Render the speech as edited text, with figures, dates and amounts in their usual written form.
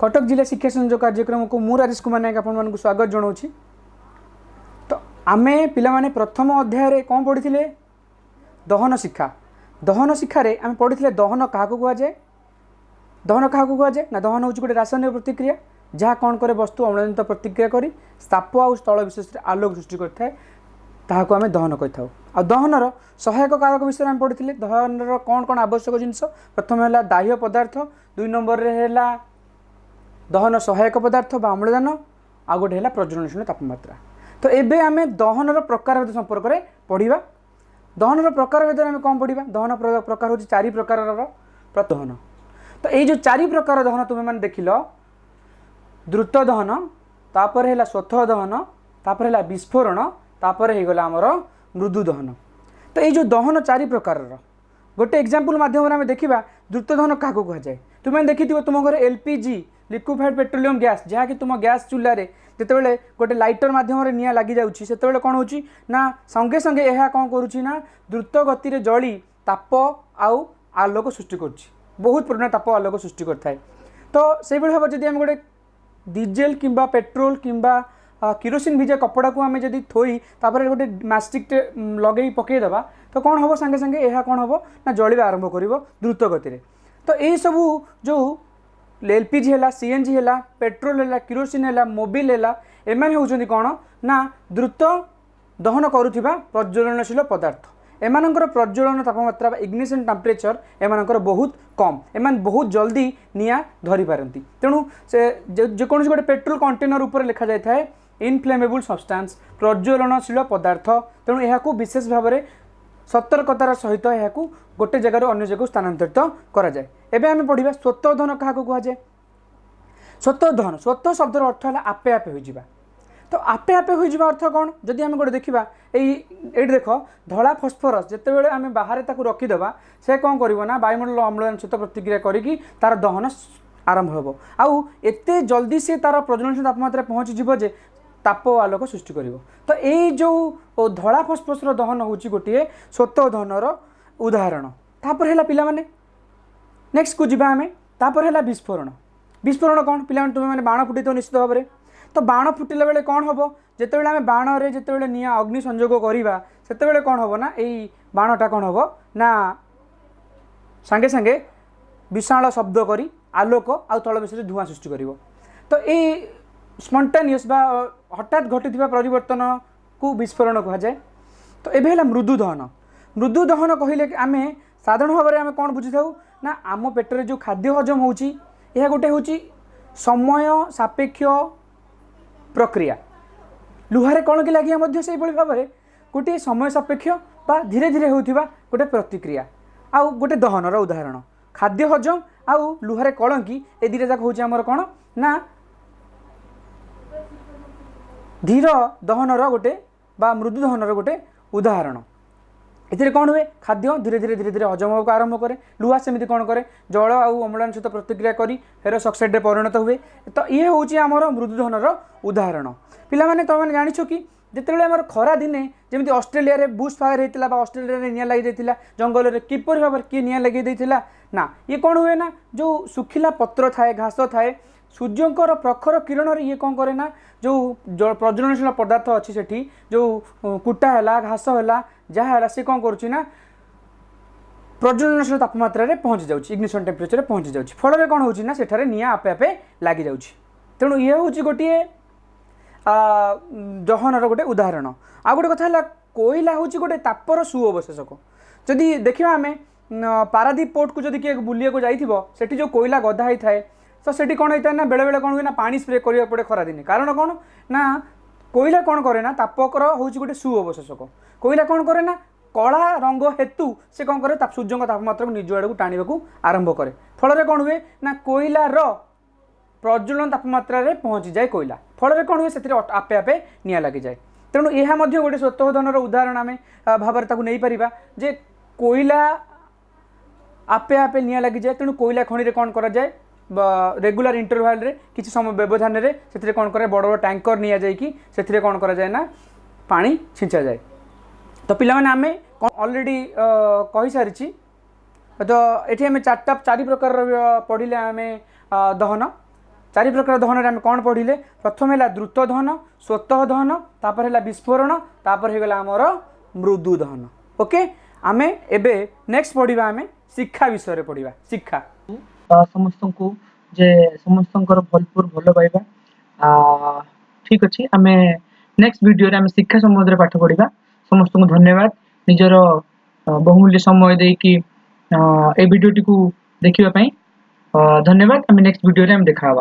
कटक जिला शिक्षा संयोग कार्यक्रम को मु राजेश कुमार नायक आपको स्वागत जनाऊँ। तो आमे पिला माने प्रथम अध्याय रे कौन पढ़ी दहन शिक्षा। दहन शिक्षार आम पढ़ी दहन क्या कहुए। दहन क्या कहुए ना दहन हूँ गोटे रासायनिक प्रतिक्रिया जहाँ कौन करे वस्तु अम्लजनित प्रतिक्रिया करी ताप आउ स्थल विशेष आलोक सृष्टि करता है ताकू आम दहन कही। आ दहनर सहायक कारक विषय में पढ़ी दहनर कौन कौन आवश्यक जिनस प्रथम है दाह्य पदार्थ, दुई नंबर है दहन सहायक पदार्थ बा अम्लजान आ गोटे है प्रज्वलनशील तापमात्रा। तो एबे आम दहनर प्रकार भेद संपर्क में पढ़ा। दहनर प्रकार भेद आम कौन पढ़ा। दहन प्रकार हूँ 4 प्रकार दहन। तो ये जो 4 प्रकार दहन तुम्हें मैंने देख लो द्रुत दहन, तापर है स्वतः दहन, तापर है विस्फोरण, तापर हो गला आमर मृदु दहन। तो ये जो दहन 4 प्रकार गोटे एग्जांपल माध्यम आम देखा द्रुत दहन क्या कहुए। तुम्हें देखी तुम घर एलपीजी लिक्विफाइड पेट्रोलियम गैस जहाँकि तुम गैस चूल्हार जितेबाला गोटे लाइटर मध्यम निआं लगी जाऊँगी कौन हो संगे संगे यह कौन करुँच द्रुत गति जली ताप आउ आलोक सृष्टि कर बहुत परिमाण ताप आलोक सृष्टि करता है। तो से भाव जब आम गोटे डीजेल किंबा पेट्रोल किंबा किरोसिन भिजा कपड़ा को आम जब थोई तापर गोटे मास्टिक लगे पकईदेवा तो कौन हम सांगे सांगे यह कौन हम ना जलिबा आरंभ कर द्रुत गति। तो यही सबू जो एलपीजी है, सीएनजी है, पेट्रोल है, किरोसिन है, मोबिल है, एमाने होउछन्ति कौन ना द्रुत दहन करुथिबा प्रज्वलनशील पदार्थ। एमानकर प्रज्वलन तापमात्रा इग्निशन टेम्परेचर एमानकर बहुत कम, एमान बहुत जल्दी निआं धरी पारती। तेणु से जेकोसी गोटे पेट्रोल कंटेनर ऊपर लिखा जाता है इनफ्लेमेबल सब्सटेंस प्रज्वलनशील पदार्थ। तेणु यह विशेष भाव में सतर्कतार सहित यह गोटे जगार अन्य जगह स्थानांतरित करा जाए। एबे आमे पढ़िबा स्वतः दहन क्या कहुए। स्वतः दहन स्वतः शब्दर अर्थ है आपे आपे हो जावा। तो आपे आपे हो जावा अर्थ कौन जदि आम गोटे देखा ये देख धला फस्फरस जितेबाला आम बाहर ताक रखीदेवा से कौन करना वायुमंडल अम्लजान सहित प्रतिक्रिया करी तार दहन आरंभ हो आउ एते जल्दी से तार प्रज्वलनशील तापमात्रा पहुँची जीव जे ताप आलोक सृष्टि कर। तो ये जो धला फस्फरसर दहन हूँ गोटे स्वतः दहनर उदाहरण। तापर है पिला माने नेक्स्ट को जीवा आम तापर है विस्फोरण। विस्फोरण कौन पिला तुम्हें मैंने बाण फुटे निश्चित भाव में। तो बाण फुटिला बेले कौन हम जितेबाला आम बाण में जितेबाला निआं अग्नि संयोग करवा से कौन हम ना यही बाणटा कौन हम ना सांगे सांगे विशाल शब्द करी आलोक आउ तल विषय धूआं सृष्टि कर। तो ये स्पंटानियस बा हठात घटी परिवर्तन को विस्फोरण कहुए। तो ये मृदु दहन। मृदु दहन कहले आम साधारण भाव में आम कौन बुझी था ना आम पेटर जो खाद्य हजम होची यह गोटे हूँ समय सापेक्ष प्रक्रिया। लुहारे कौन कि लगे से भाव में गोटे समय सापेक्ष बा धीरे धीरे होता गोटे प्रतिक्रिया आउ गोटे दहनर उदाहरण खाद्य हजम आउ लुहारे कौन कि ए दुटा जाक हूँ आमर कौन ना धीर दहनर गोटे बा मृदु दहनर गोटे उदाहरण। एथिरे कौन हुए खाद्य धीरे धीरे धीरे धीरे हजम होगा आरंभ करे। लुहा सेमती कौन करे जल आउ अम्लजान सहित प्रतिक्रिया करी फेरस ऑक्साइड परिणत हुए। तो ये हूँ आमर मृदु दहनर उदाहरण। पिला माने तुम जानिछ कि जितेबाला आमर खरा दिने जमी ऑस्ट्रेलिया रे बुश फायर होता बा ऑस्ट्रेलिया रे निआं लगी जाता जंगल में किपर भाव किए निआं लगे देता ना ये कौन हुए ना जो सुखिला पत्र थाए घास थाए सूर्यंकर प्रखर किरण ये कौन करे ना जो प्रज्वलनशील पदार्थ अच्छी सेठी जो कुटा है घास है जहाँ है सी कौन करुँच प्रज्वलनशील तापमात्रा रे पहुँची जाऊँगी इग्निशन टेम्परेचर पहुँची जाऊँगी फल कौन होना सेठारे निआं आपे आपे लगी जाऊँगी। तेणु ये हूँ गोटे दहनर गोटे उदाहरण। आ गोटे कथा है कोईला हूँ गोटे तापर सुअवशेषक। जदि देखा आम पारादीप पोर्ट को जदि किए बुलिया को जाइए जो कोईला गदा ही थाए तो सेठी कौन होता है ना बेले बेले कौन हुए ना पानी स्प्रे करिया पड़े खरा दिन। कारण कौन ना कोईला कौन करे ना तापकर हूँ गोटे सुअवशेषक। कोईला कौन करे ना कला रंग हेतु से कौन करे सूर्य तापमात्रा को निज आड़ को टाणी आरंभ करे। फल कौन हुए ना कोईलार प्रज्वलन तापमात्रा रे पहुँची जाए कोईला फल कौन हुए से आपे आपे निआं लगी जाए। तेणु यह गोटे स्वतः दहनर उदाहरण आम भाव नहीं पारिबा जे कोईला आपे आपे निआं लगी जाए। तेणु कोईला खଣି रे कौन करा जाए रेगुलर इंटरवाल रे किसी समय व्यवधान रे से कौन करे बड़ बड़ टैंकर निया जाइकी से कौन करा जाए ना पानी छिंचा जाए। तो पिला माने आमे ऑलरेडी कहि सारिछि तो ये आम 4 प्रकार पढ़िले आम दहन चारि प्रकार दहन आम कौन पढ़िले प्रथम है द्रुत दहन स्वतः दहन तापर है विस्फोरण तापर हो गला आमर मृदु दहन ओके आमे एबे नेक्स्ट पढ़िबा आमे शिक्षा विषय रे पढ़िबा शिक्षा समस्त को जे समस्त भरपूर भल पाइबा ठीक अच्छे आम नेक्स्ट वीडियो रे आम शिक्षा संबंध पाठ पढ़ा समस्त को धन्यवाद निजर बहुमूल्य समय देकी ए वीडियो टी को देखिबा पई धन्यवाद आम नेक्स्ट वीडियो रे आम देखा